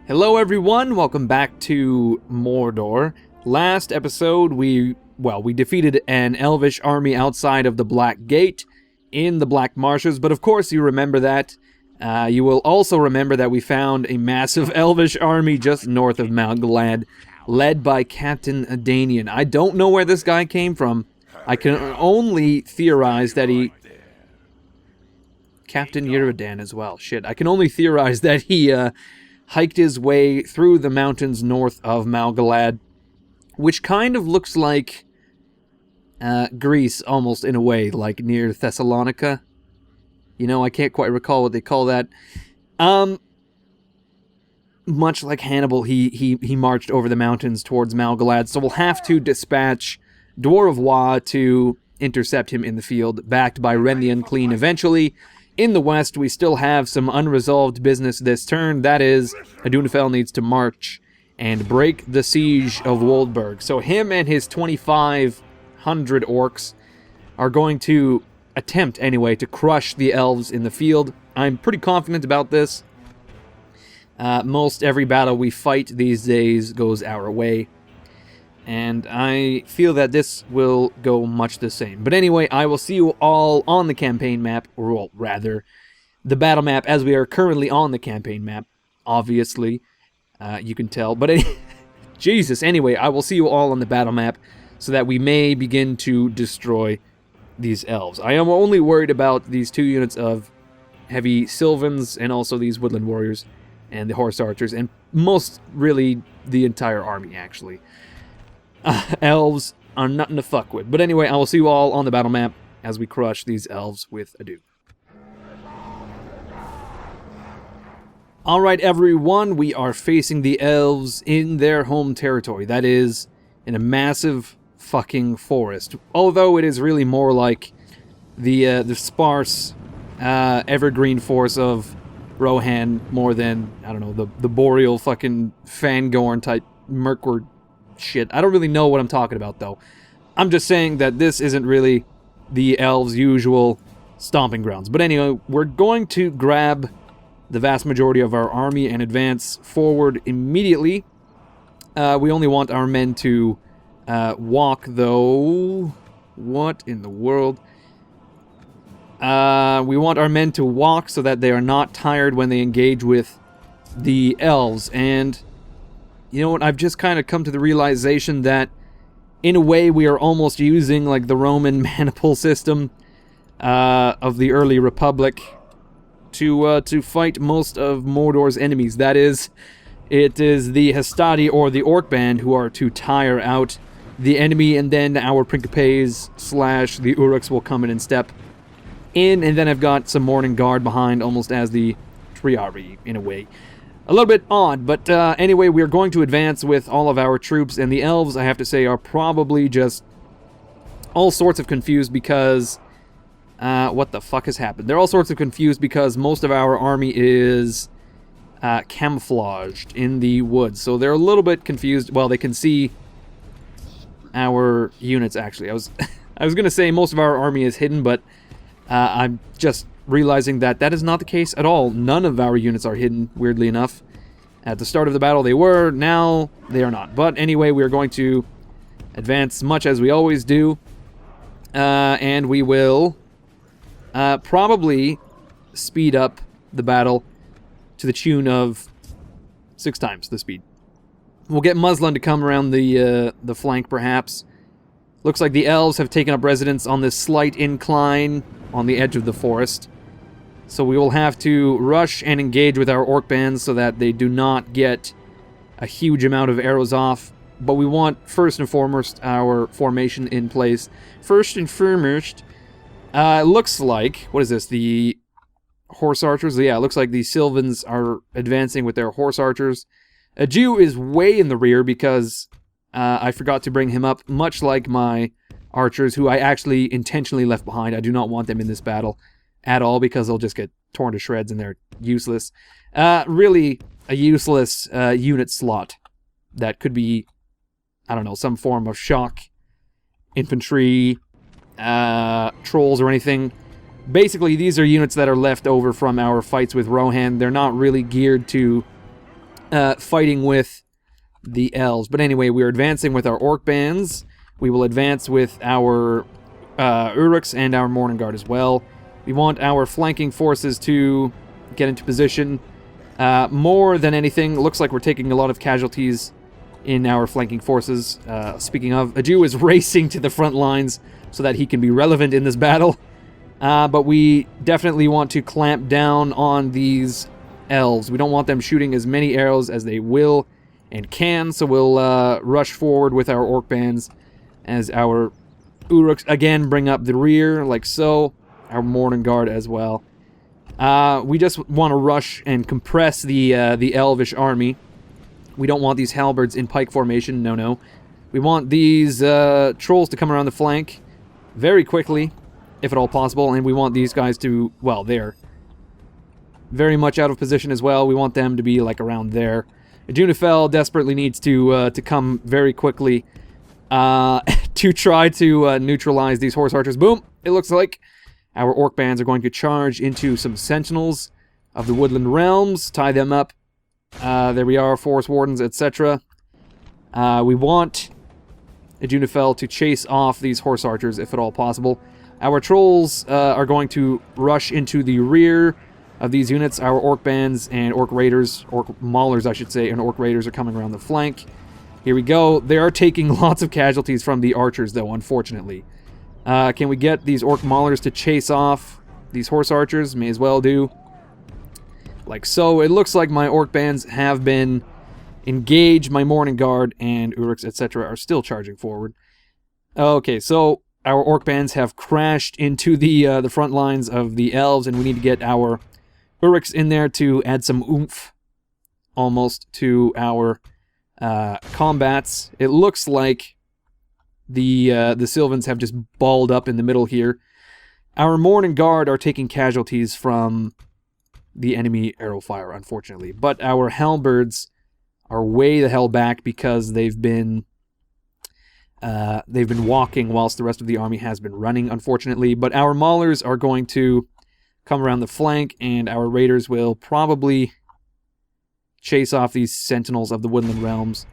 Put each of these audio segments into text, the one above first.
Hello everyone, welcome back to Mordor. Last episode we defeated an elvish army outside of the Black Gate in the Black Marshes, but of course you remember that. You will also remember that we found a massive elvish army just north of Mount Glad, led by Captain Adanion. I don't know where this guy came from. I can only theorize that he... Captain Uridan as well. Shit, I can only theorize that he hiked his way through the mountains north of Malgalad, which kind of looks like Greece, almost in a way, like near Thessalonica. You know, I can't quite recall what they call that. Much like Hannibal, he marched over the mountains towards Malgalad, so we'll have to dispatch Dwar of Waw to intercept him in the field, backed by Ren the Unclean eventually. In the west, we still have some unresolved business this turn. That is, Adunaphel needs to march and break the siege of Woldburg. So him and his 2,500 orcs are going to attempt, anyway, to crush the elves in the field. I'm pretty confident about this. Most every battle we fight these days goes our way. And I feel that this will go much the same. But anyway, I will see you all on the campaign map, or well, rather, the battle map, as we are currently on the campaign map, obviously. You can tell. But Jesus, anyway, I will see you all on the battle map so that we may begin to destroy these elves. I am only worried about these two units of heavy Silvans and also these woodland warriors and the horse archers, and most, really, the entire army, actually. Elves are nothing to fuck with. But anyway, I will see you all on the battle map as we crush these elves with ado. Alright everyone, we are facing the elves in their home territory. That is, in a massive fucking forest. Although it is really more like the sparse, evergreen forest of Rohan more than, I don't know, the boreal fucking Fangorn type Mirkwood shit. I don't really know what I'm talking about, though. I'm just saying that this isn't really the elves' usual stomping grounds. But anyway, we're going to grab the vast majority of our army and advance forward immediately. We only want our men to walk, though. What in the world? We want our men to walk so that they are not tired when they engage with the elves. And you know what, I've just kind of come to the realization that, in a way, we are almost using, like, the Roman maniple system of the early Republic to fight most of Mordor's enemies. That is, it is the Hastati or the Orc Band who are to tire out the enemy, and then our Principes / the Uruks will come in and step in, and then I've got some Morning Guard behind, almost as the Triari, in a way. A little bit odd, but anyway, we're going to advance with all of our troops, and the elves, I have to say, are probably just all sorts of confused because... what the fuck has happened? They're all sorts of confused because most of our army is camouflaged in the woods, so they're a little bit confused. Well, they can see our units, actually. I was going to say most of our army is hidden, but I'm just realizing that that is not the case at all. None of our units are hidden, weirdly enough. At the start of the battle they were, now they are not. But anyway, we're going to advance much as we always do. And we will probably speed up the battle to the tune of 6 times the speed. We'll get Muslin to come around the flank, perhaps. Looks like the elves have taken up residence on this slight incline on the edge of the forest. So we will have to rush and engage with our orc bands so that they do not get a huge amount of arrows off. But we want, first and foremost, our formation in place. First and foremost, it looks like, what is this, the horse archers? Yeah, it looks like the Silvans are advancing with their horse archers. A Jew is way in the rear because I forgot to bring him up, much like my archers, who I actually intentionally left behind. I do not want them in this battle at all because they'll just get torn to shreds and they're useless. Really, a useless unit slot that could be, I don't know, some form of shock, infantry, trolls or anything. Basically, these are units that are left over from our fights with Rohan. They're not really geared to fighting with the elves. But anyway, we're advancing with our orc bands. We will advance with our Uruks and our Morning Guard as well. We want our flanking forces to get into position. More than anything, looks like we're taking a lot of casualties in our flanking forces. Speaking of, Adu is racing to the front lines so that he can be relevant in this battle. But we definitely want to clamp down on these elves. We don't want them shooting as many arrows as they will and can, so we'll rush forward with our orc bands as our Uruks again bring up the rear, like so. Our Morning Guard as well. We just want to rush and compress the elvish army. We don't want these halberds in pike formation, no. We want these trolls to come around the flank very quickly, if at all possible, and we want these guys to, well, they're very much out of position as well. We want them to be, like, around there. Adunaphel desperately needs to come very quickly to try to neutralize these horse archers. Boom! It looks like our orc bands are going to charge into some sentinels of the woodland realms, tie them up. There we are, forest wardens, etc. We want Adunaphel to chase off these horse archers, if at all possible. Our trolls are going to rush into the rear of these units. Our orc bands and orc raiders, orc maulers I should say, and orc raiders are coming around the flank. Here we go. They are taking lots of casualties from the archers, though, unfortunately. Can we get these orc maulers to chase off these horse archers? May as well do. Like so. It looks like my orc bands have been engaged. My Morning Guard and Uruks, etc. are still charging forward. Okay, so our orc bands have crashed into the front lines of the elves, and we need to get our Uruks in there to add some oomph, almost, to our combats. It looks like the Silvans have just balled up in the middle here. Our Morning Guard are taking casualties from the enemy arrow fire, unfortunately. But our halberds are way the hell back because they've been walking whilst the rest of the army has been running, unfortunately. But our maulers are going to come around the flank, and our raiders will probably chase off these sentinels of the woodland realms.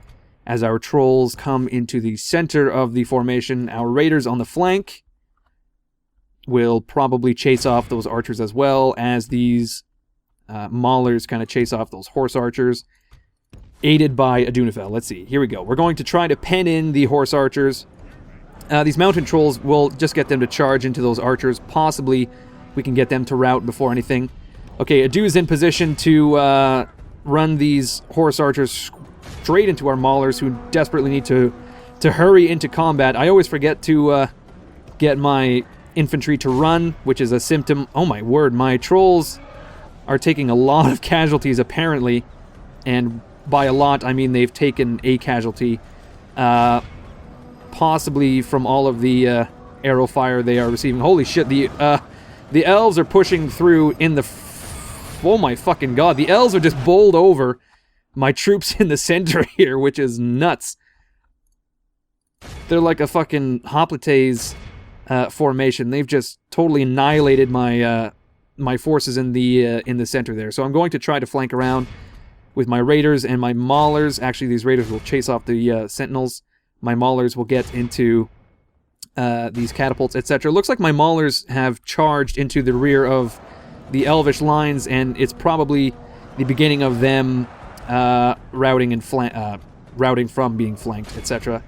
As our trolls come into the center of the formation, our raiders on the flank will probably chase off those archers as well, as these maulers kind of chase off those horse archers, aided by Adunaphel. Let's see, here we go. We're going to try to pen in the horse archers. These mountain trolls will just get them to charge into those archers. Possibly we can get them to rout before anything. Okay, Adu's in position to run these horse archers straight into our maulers, who desperately need to hurry into combat. I always forget to get my infantry to run, which is a symptom. Oh my word, my trolls are taking a lot of casualties apparently, and by a lot I mean they've taken a casualty, possibly from all of the arrow fire they are receiving. Holy shit, the elves are pushing through in the oh my fucking god, the elves are just bowled over my troops in the center here, which is nuts. They're like a fucking hoplites formation. They've just totally annihilated my my forces in the center there. So I'm going to try to flank around with my raiders and my maulers. Actually, these raiders will chase off the sentinels. My maulers will get into these catapults, etc. Looks like my maulers have charged into the rear of the elvish lines, and it's probably the beginning of them routing from being flanked, etc.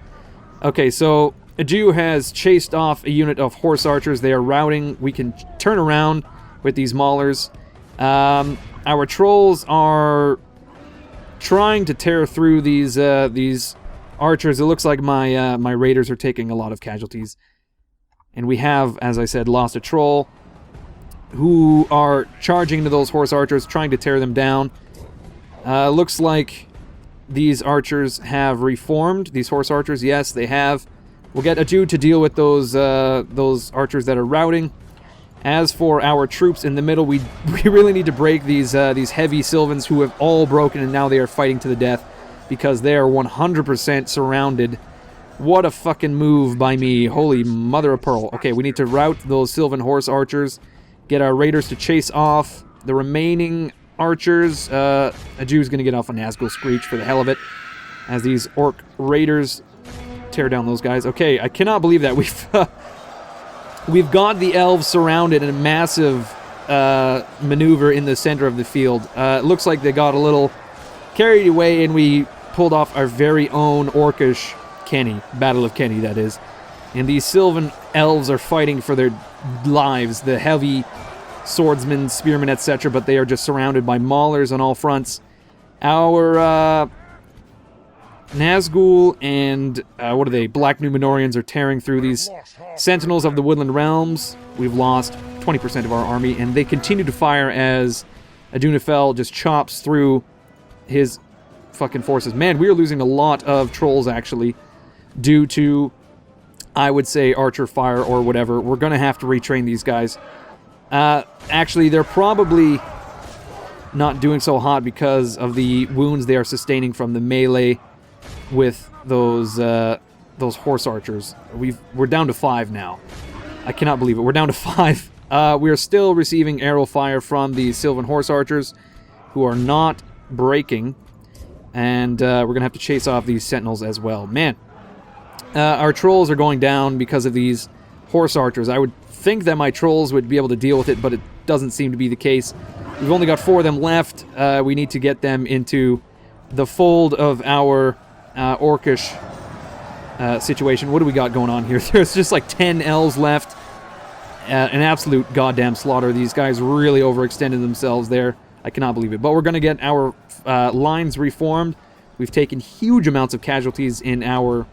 Okay, so Adu has chased off a unit of horse archers. They are routing. We can turn around with these maulers. Our trolls are trying to tear through these archers. It looks like my my raiders are taking a lot of casualties, and we have, as I said, lost a troll, who are charging into those horse archers, trying to tear them down. Looks like these archers have reformed. These horse archers, yes, they have. We'll get Adu to deal with those archers that are routing. As for our troops in the middle, we really need to break these heavy Silvans who have all broken, and now they are fighting to the death because they are 100% surrounded. What a fucking move by me. Holy mother of pearl. Okay, we need to rout those Silvan horse archers, get our raiders to chase off the remaining archers. A Jew's going to get off a Nazgul Screech for the hell of it, as these orc raiders tear down those guys. Okay, I cannot believe that we've got the elves surrounded in a massive maneuver in the center of the field. It looks like they got a little carried away, and we pulled off our very own orcish Cannae, Battle of Cannae, that is. And these Silvan elves are fighting for their lives, the heavy swordsmen, spearmen, etc., but they are just surrounded by maulers on all fronts. Our Nazgul and, what are they, Black Numenorians are tearing through these Sentinels of the Woodland Realms. We've lost 20% of our army, and they continue to fire as Adunaphel just chops through his fucking forces. Man, we are losing a lot of trolls, actually, due to, I would say, archer fire or whatever. We're going to have to retrain these guys. Actually, they're probably not doing so hot because of the wounds they are sustaining from the melee with those horse archers. We're down to 5 now. I cannot believe it. We're down to 5. We are still receiving arrow fire from the Silvan horse archers, who are not breaking, and we're gonna have to chase off these sentinels as well. Man, our trolls are going down because of these horse archers. I would think that my trolls would be able to deal with it, but it doesn't seem to be the case. We've only got 4 of them left. We need to get them into the fold of our orcish situation. What do we got going on here? There's just like 10 elves left. An absolute goddamn slaughter. These guys really overextended themselves there. I cannot believe it. But we're going to get our lines reformed. We've taken huge amounts of casualties in our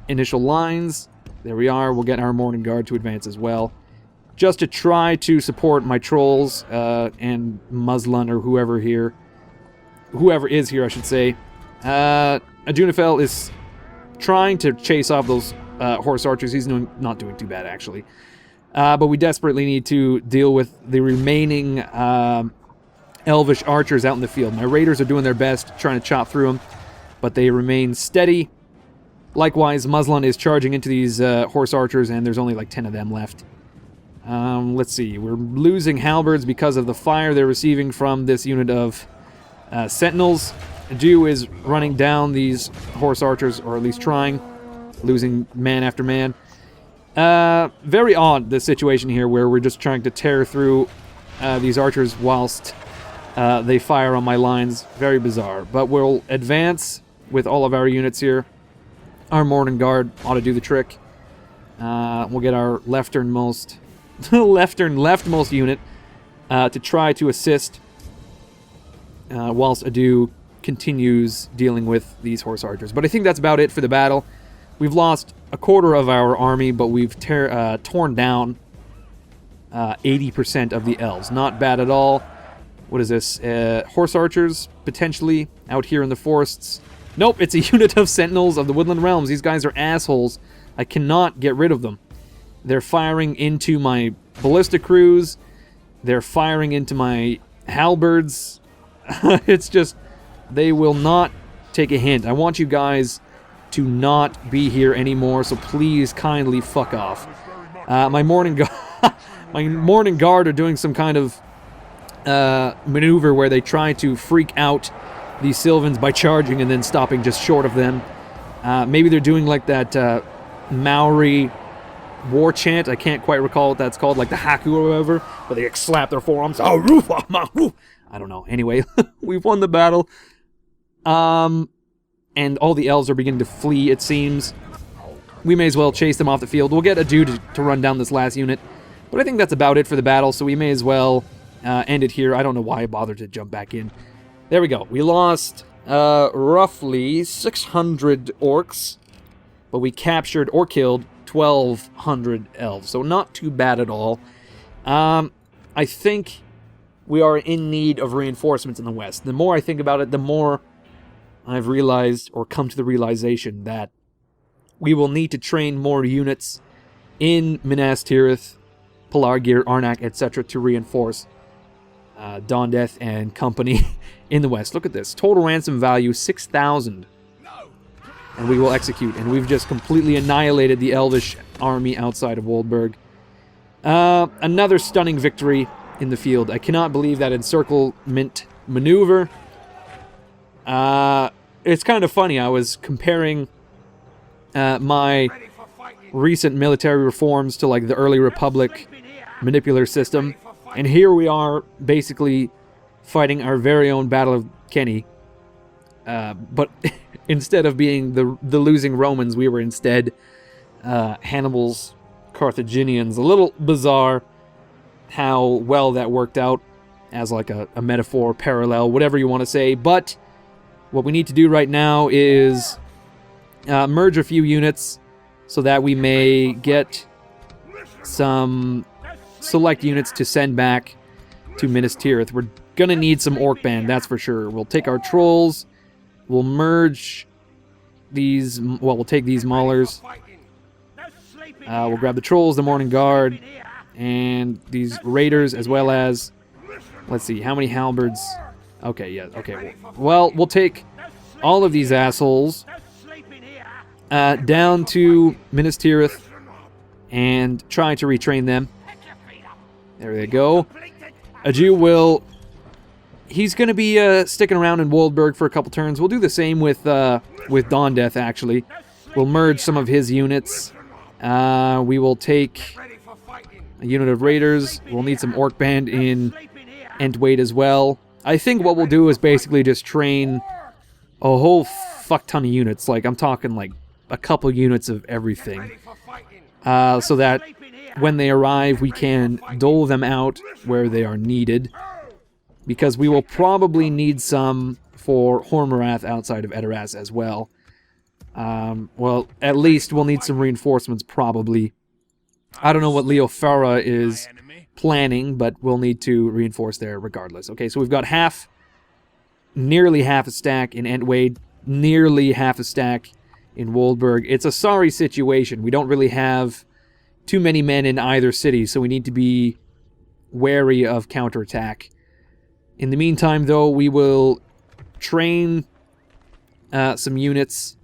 initial lines. There we are. We'll get our Morning Guard to advance as well, just to try to support my trolls and Muslin, or whoever is here, I should say. Adunaphel is trying to chase off those horse archers. He's not doing too bad, actually. But we desperately need to deal with the remaining elvish archers out in the field. My raiders are doing their best, trying to chop through them, but they remain steady. Likewise, Muslin is charging into these horse archers, and there's only like 10 of them left. Let's see. We're losing halberds because of the fire they're receiving from this unit of sentinels. Jew is running down these horse archers, or at least trying, losing man after man. Very odd, the situation here, where we're just trying to tear through these archers whilst they fire on my lines. Very bizarre. But we'll advance with all of our units here. Our Morning Guard ought to do the trick. We'll get our lefternmost unit to try to assist whilst Adu continues dealing with these horse archers. But I think that's about it for the battle. We've lost a quarter of our army, but we've torn down 80% of the elves. Not bad at all. What is this? Horse archers, potentially, out here in the forests. Nope, it's a unit of sentinels of the Woodland Realms. These guys are assholes. I cannot get rid of them. They're firing into my ballista crews. They're firing into my halberds. It's just, they will not take a hint. I want you guys to not be here anymore, so please kindly fuck off. My Morning Guard are doing some kind of maneuver where they try to freak out these Silvans by charging and then stopping just short of them. Maybe they're doing like that Maori war chant. I can't quite recall what that's called, like the Haku or whatever, but they like, slap their forearms. I don't know. Anyway, we've won the battle. And all the elves are beginning to flee, it seems. We may as well chase them off the field. We'll get a dude to run down this last unit. But I think that's about it for the battle, so we may as well end it here. I don't know why I bothered to jump back in. There we go. We lost roughly 600 orcs, but we captured or killed 1,200 elves, so not too bad at all. I think we are in need of reinforcements in the west. The more I think about it, the more I've realized, or come to the realization, that we will need to train more units in Minas Tirith, Pelargir, Arnak, etc. to reinforce Dondeth and company in the west. Look at this. Total ransom value, 6,000. And we will execute. And we've just completely annihilated the Elvish army outside of Woldburg. Another stunning victory. in the field. I cannot believe that encirclement maneuver. It's kind of funny. I was comparing my recent military reforms to like the early Republic manipular system, and here we are basically fighting our very own Battle of Cannae. But instead of being the losing Romans, we were instead Hannibal's Carthaginians. A little bizarre how well that worked out as like a metaphor, parallel, whatever you want to say. But what we need to do right now is merge a few units so that we may get some select units to send back to Minas Tirith. We're going to need some Orc Band, that's for sure. We'll take our Trolls, we'll merge these, well, we'll take these Maulers. We'll grab the Trolls, the Morning Guard, and these Raiders, as well as, let's see, how many Halberds? Okay, yeah, okay. Well, we'll take all of these assholes down to Minas Tirith and try to retrain them. There they go. A Jew will... He's going to be sticking around in Woldburg for a couple turns. We'll do the same with Dawn Death, actually. We'll merge some of his units. We will take a unit of Raiders. We'll need some Orc Band in Entwade as well. I think what we'll do is basically just train a whole fuck ton of units. Like, I'm talking like a couple units of everything. So that when they arrive, we can dole them out where they are needed. Because we will probably need some for Hormarath outside of Edoras as well. Well, at least we'll need some reinforcements, probably. I don't know what Leofara is planning, but we'll need to reinforce there regardless. Okay, so we've got nearly half a stack in Entwade, nearly half a stack in Woldburg. It's a sorry situation. We don't really have too many men in either city, so we need to be wary of counterattack. In the meantime, though, we will train some units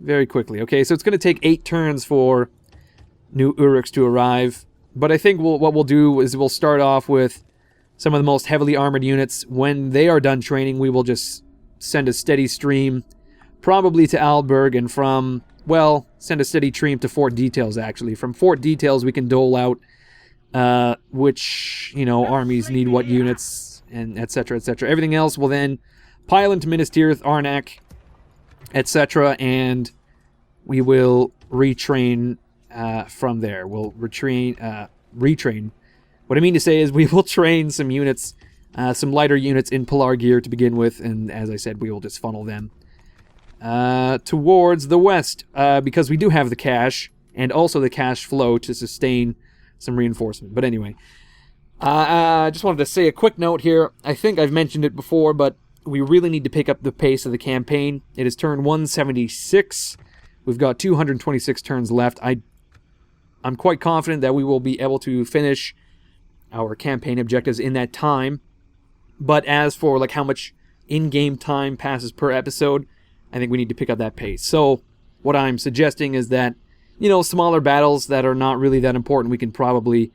very quickly. Okay, so it's going to take 8 turns for new Uruks to arrive. But I think what we'll do is we'll start off with some of the most heavily armored units. When they are done training, we will just send a steady stream, probably to Alberg, and from, well, send a steady stream to Fort Details, actually. From Fort Details, we can dole out which, you know, armies need what units, and etc., etc. Everything else will then pile into Minas Tirith, Arnak, etc., and we will retrain from there. We'll retrain. What I mean to say is we will train some units, some lighter units in Pilar gear to begin with, and as I said, we will just funnel them towards the west, because we do have the cash, and also the cash flow to sustain some reinforcement. But anyway, I just wanted to say a quick note here. I think I've mentioned it before, but we really need to pick up the pace of the campaign. It is turn 176. We've got 226 turns left. I'm quite confident that we will be able to finish our campaign objectives in that time. But as for like how much in-game time passes per episode, I think we need to pick up that pace. So what I'm suggesting is that, you know, smaller battles that are not really that important, we can probably,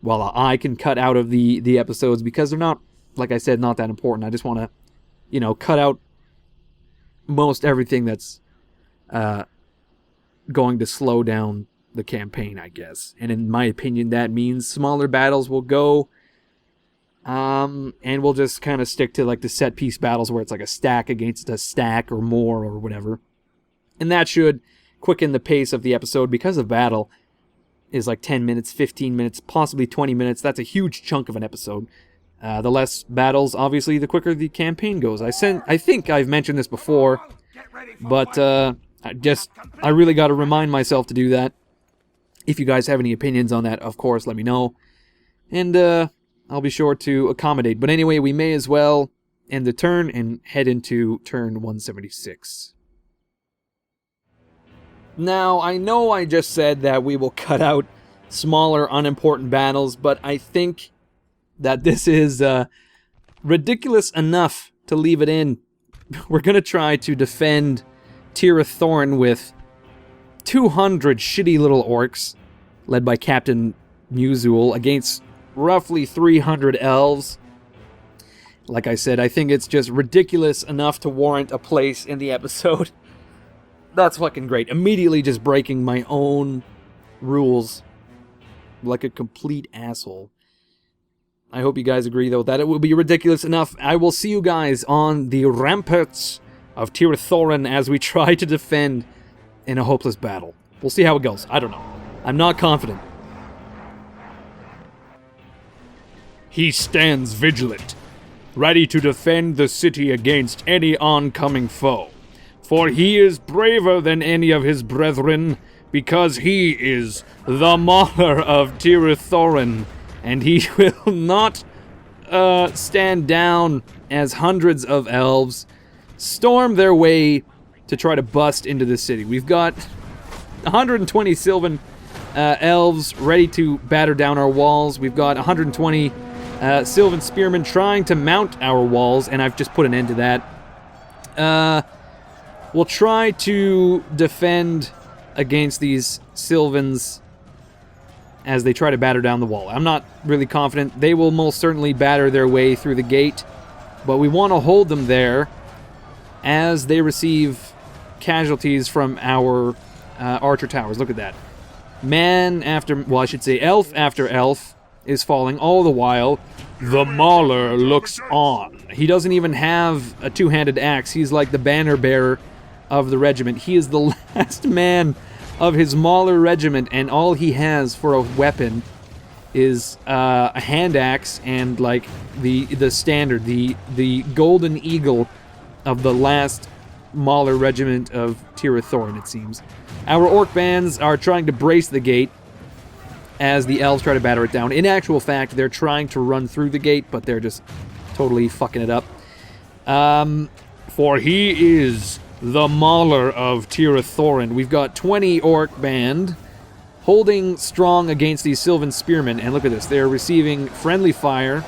well, I can cut out of the episodes because they're not, like I said, not that important. I just want to, you know, cut out most everything that's going to slow down the campaign, I guess. And in my opinion, that means smaller battles will go, and we'll just kind of stick to like the set piece battles where it's like a stack against a stack or more or whatever. And that should quicken the pace of the episode, because a battle is like 10 minutes, 15 minutes, possibly 20 minutes. That's a huge chunk of an episode. The less battles, obviously, the quicker the campaign goes. I think I've mentioned this before, but I really got to remind myself to do that. If you guys have any opinions on that, of course, let me know. And I'll be sure to accommodate. But anyway, we may as well end the turn and head into turn 176. Now, I know I just said that we will cut out smaller, unimportant battles, but I think that this is ridiculous enough to leave it in. We're going to try to defend Tirith Thorn with 200 shitty little orcs, led by Captain Musul against roughly 300 elves. Like I said, I think it's just ridiculous enough to warrant a place in the episode. That's fucking great. Immediately just breaking my own rules like a complete asshole. I hope you guys agree, though, that it will be ridiculous enough. I will see you guys on the ramparts of Tirith as we try to defend in a hopeless battle. We'll see how it goes. I don't know. I'm not confident. He stands vigilant, ready to defend the city against any oncoming foe. For he is braver than any of his brethren, because he is the Mauler of Tirith, and he will not stand down as hundreds of elves storm their way to try to bust into the city. We've got 120 Silvan elves ready to batter down our walls. We've got 120 Silvan spearmen trying to mount our walls, and I've just put an end to that. We'll try to defend against these Silvans as they try to batter down the wall. I'm not really confident. They will most certainly batter their way through the gate, but we want to hold them there as they receive casualties from our archer towers. Look at that. Elf after elf is falling, all the while the Mauler looks on. He doesn't even have a two-handed axe. He's like the banner bearer of the regiment. He is the last man of his Mauler regiment, and all he has for a weapon is a hand axe and like the standard, the golden eagle of the last Mauler regiment of Tirith, it seems. Our orc bands are trying to brace the gate as the elves try to batter it down. In actual fact, they're trying to run through the gate, but they're just totally fucking it up. For he is the Mauler of Tirith. We've got 20 orc band holding strong against these Silvan spearmen, and look at this. They're receiving friendly fire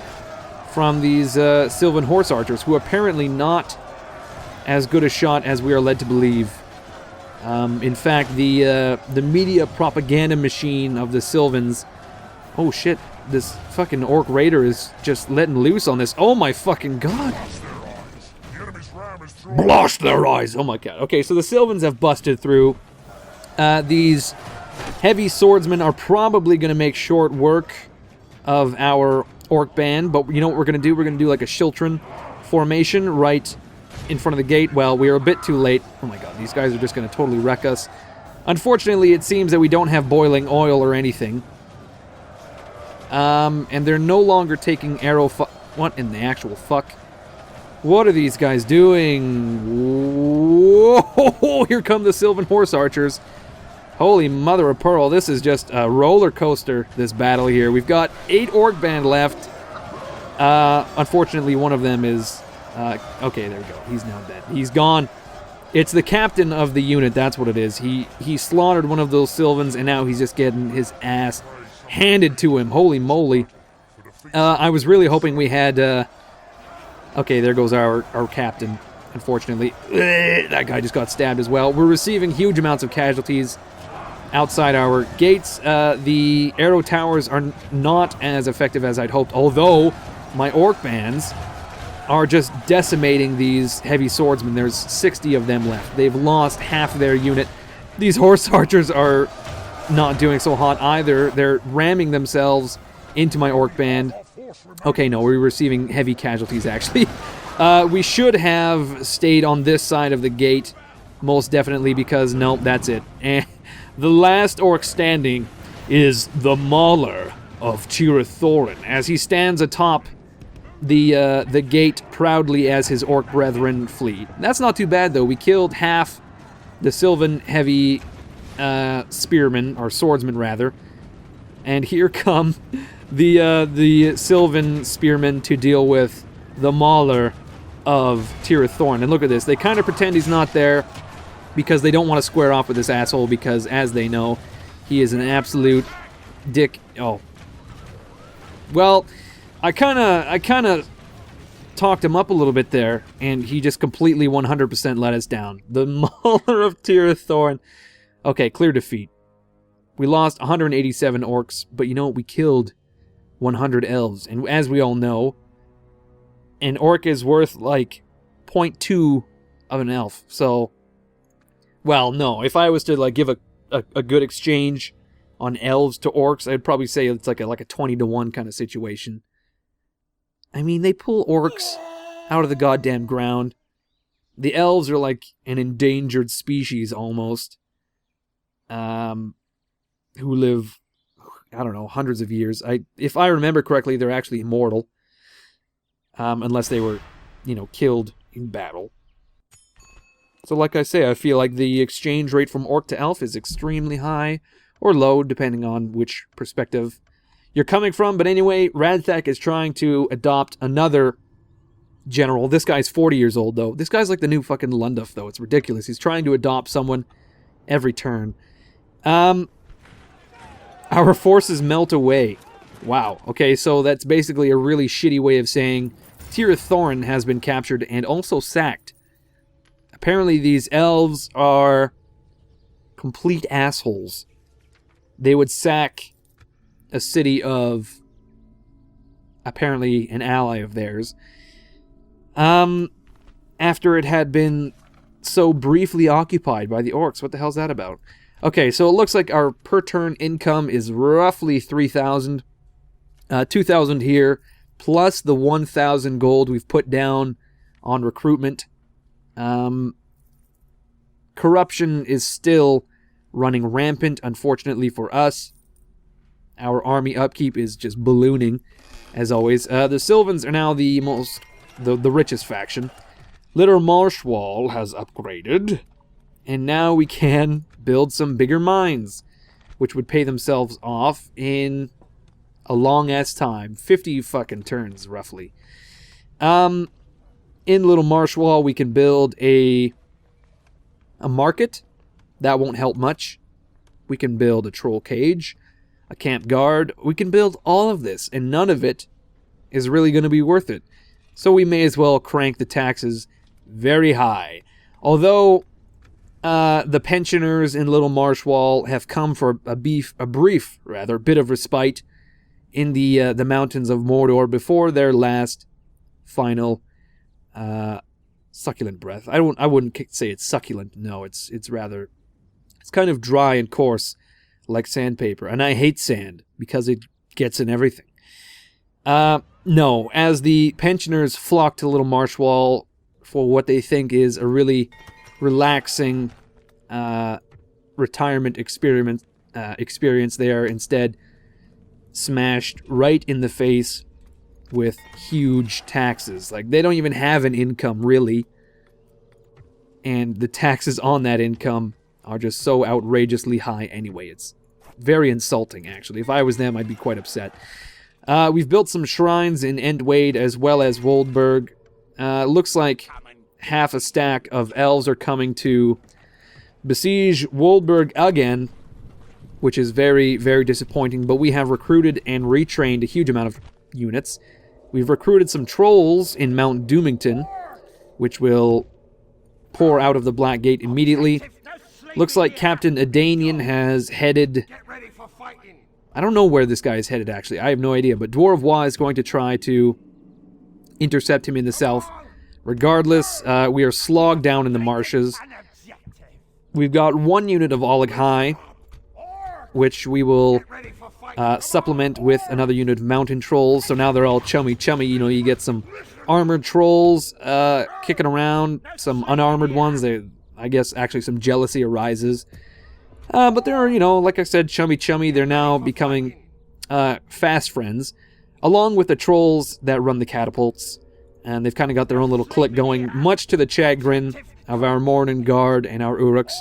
from these Silvan horse archers, who are apparently not as good a shot as we are led to believe. In fact, the media propaganda machine of the Silvans... Oh shit, this fucking orc raider is just letting loose on this. Oh my fucking god! Blast their eyes! Oh my god. Okay, so the Silvans have busted through. These heavy swordsmen are probably going to make short work of our orc band, but you know what we're going to do? We're going to do like a Shiltron formation right in front of the gate. Well, we are a bit too late. Oh my god, these guys are just going to totally wreck us. Unfortunately, it seems that we don't have boiling oil or anything. And they're no longer taking arrow what in the actual fuck? What are these guys doing? Whoa, here come the Silvan horse archers. Holy mother of pearl, this is just a roller coaster, this battle here. We've got 8 orc band left. Unfortunately, one of them is... okay, there we go. He's now dead. He's gone. It's the captain of the unit, that's what it is. He slaughtered one of those Silvans, and now he's just getting his ass handed to him. Holy moly. I was really hoping we had... okay, there goes our captain, unfortunately. That guy just got stabbed as well. We're receiving huge amounts of casualties outside our gates. The arrow towers are not as effective as I'd hoped, although my orc bands are just decimating these heavy swordsmen. There's 60 of them left. They've lost half their unit. These horse archers are not doing so hot either. They're ramming themselves into my orc band. Okay, no, we're receiving heavy casualties, actually. We should have stayed on this side of the gate, most definitely, because, nope, that's it. And the last orc standing is the Mauler of Tirith, as he stands atop the gate proudly as his orc brethren flee. That's not too bad, though. We killed half the Silvan heavy spearmen, or swordsmen, rather. And here come the Silvan spearmen to deal with the Mauler of Tirith. And look at this. They kind of pretend he's not there because they don't want to square off with this asshole, because, as they know, he is an absolute dick. Oh. Well, I kind of talked him up a little bit there, and he just completely 100% let us down. The Mauler of Tirith. Okay, clear defeat. We lost 187 orcs, but you know what? We killed 100 elves. And as we all know, an orc is worth like 0.2 of an elf. So, well, no. If I was to like give a good exchange on elves to orcs, I'd probably say it's like a 20-to-1 kind of situation. I mean, they pull orcs out of the goddamn ground. The elves are like an endangered species almost. Who live, I don't know, hundreds of years. If I remember correctly, they're actually immortal. Unless they were, killed in battle. So like I say, I feel like the exchange rate from orc to elf is extremely high, or low, depending on which perspective you're coming from. But anyway, Radthak is trying to adopt another general. This guy's 40 years old, though. This guy's like the new fucking Lunduf, though. It's ridiculous. He's trying to adopt someone every turn. Our forces melt away. Wow. Okay, so that's basically a really shitty way of saying Thorin has been captured and also sacked. Apparently these elves are complete assholes. They would sack a city of apparently an ally of theirs. After it had been so briefly occupied by the orcs. What the hell's that about? Okay, so it looks like our per turn income is roughly 3,000. 2,000 here, plus the 1,000 gold we've put down on recruitment. Corruption is still running rampant, unfortunately for us. Our army upkeep is just ballooning, as always. The Silvans are now the richest faction. Little Marshwall has upgraded, and now we can build some bigger mines, which would pay themselves off in a long-ass time. 50 fucking turns, roughly. In Little Marshwall, we can build a market. That won't help much. We can build a troll cage, a camp guard. We can build all of this, and none of it is really going to be worth it. So we may as well crank the taxes very high. Although the pensioners in Little Marshwall have come for a brief bit of respite in the mountains of Mordor before their last final succulent breath. I wouldn't say it's succulent. No, it's kind of dry and coarse, like sandpaper. And I hate sand because it gets in everything. No, as the pensioners flock to Little Marshwall for what they think is a really relaxing retirement experience, they are instead smashed right in the face with huge taxes. Like, they don't even have an income, really. And the taxes on that income are just so outrageously high anyway. It's very insulting, actually. If I was them, I'd be quite upset. We've built some shrines in Endwade as well as Woldburg. Looks like half a stack of elves are coming to besiege Woldburg again, which is very, very disappointing. But we have recruited and retrained a huge amount of units. We've recruited some trolls in Mount Doomington, which will pour out of the Black Gate immediately. Looks like Captain Adanion has headed... I don't know where this guy is headed, actually. I have no idea. But Dwar of Waw is going to try to intercept him in the south. Regardless, we are slogged down in the marshes. We've got one unit of Oleg High, which we will supplement with another unit of mountain trolls. So now they're all chummy. You know, you get some armored trolls kicking around, some unarmored ones. I guess actually some jealousy arises. But they're, you know, like I said, chummy. They're now becoming fast friends, along with the trolls that run the catapults. And they've kind of got their own little clique going, much to the chagrin of our Morning Guard and our Uruks,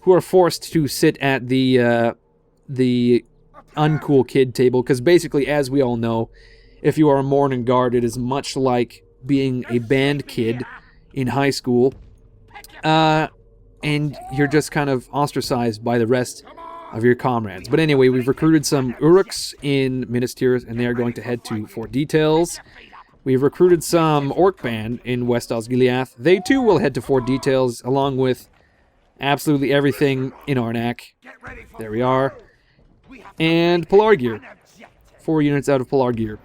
who are forced to sit at the uncool kid table. Because basically, as we all know, if you are a Morning Guard, it is much like being a band kid in high school. And you're just kind of ostracized by the rest of your comrades. But anyway, we've recruited some Uruks in Minas Tirith, and they are going to head to Fort Details. We've recruited some Orc Band in West Osgiliath. They too will head to Fort Details, along with absolutely everything in Arnak. There we are. and Pelargir. 4 units out of Pelargir,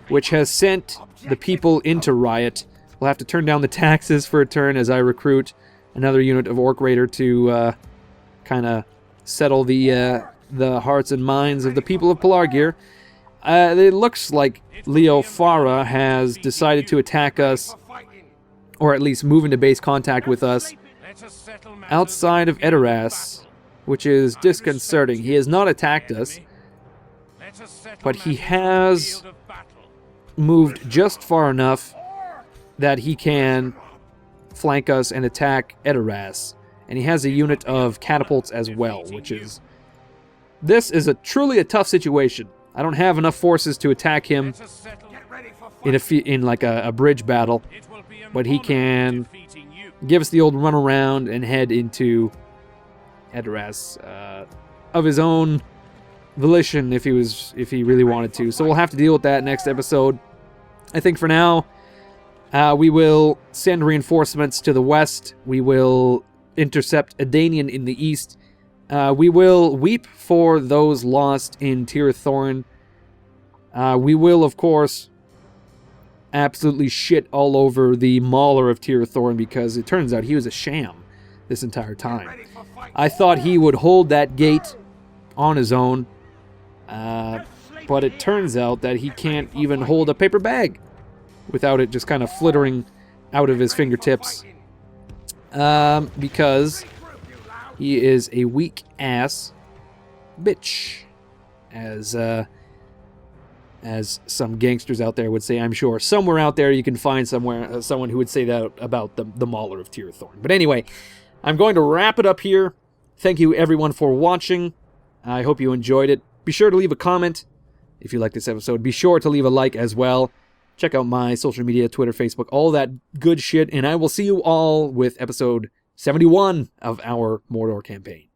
which has sent the people into riot. We'll have to turn down the taxes for a turn as I recruit another unit of Orc Raider to kind of settle the hearts and minds of the people of Pelargir. It looks like Leofara has decided to attack us, or at least move into base contact with us, outside of Edoras, which is disconcerting. He has not attacked us, but he has moved just far enough that he can flank us and attack Edoras. And he has a unit of catapults as well, which is... This is truly a tough situation. I don't have enough forces to attack him in like a bridge battle, but he can give us the old run around and head into Edoras of his own volition if he really wanted to. So we'll have to deal with that next episode. I think for now, we will send reinforcements to the west. We will intercept Adanion in the east. We will weep for those lost in Tir Thorin. We will, of course, absolutely shit all over the Mauler of Tir Thorin, because it turns out he was a sham this entire time. I thought he would hold that gate on his own, but it turns out that he can't even hold a paper bag without it just kind of flittering out of his fingertips, because he is a weak-ass bitch, as some gangsters out there would say, I'm sure. Somewhere out there you can find someone who would say that about the Mauler of Tir Thorin. But anyway, I'm going to wrap it up here. Thank you everyone for watching. I hope you enjoyed it. Be sure to leave a comment if you like this episode. Be sure to leave a like as well. Check out my social media, Twitter, Facebook, all that good shit. And I will see you all with episode 71 of our Mordor campaign.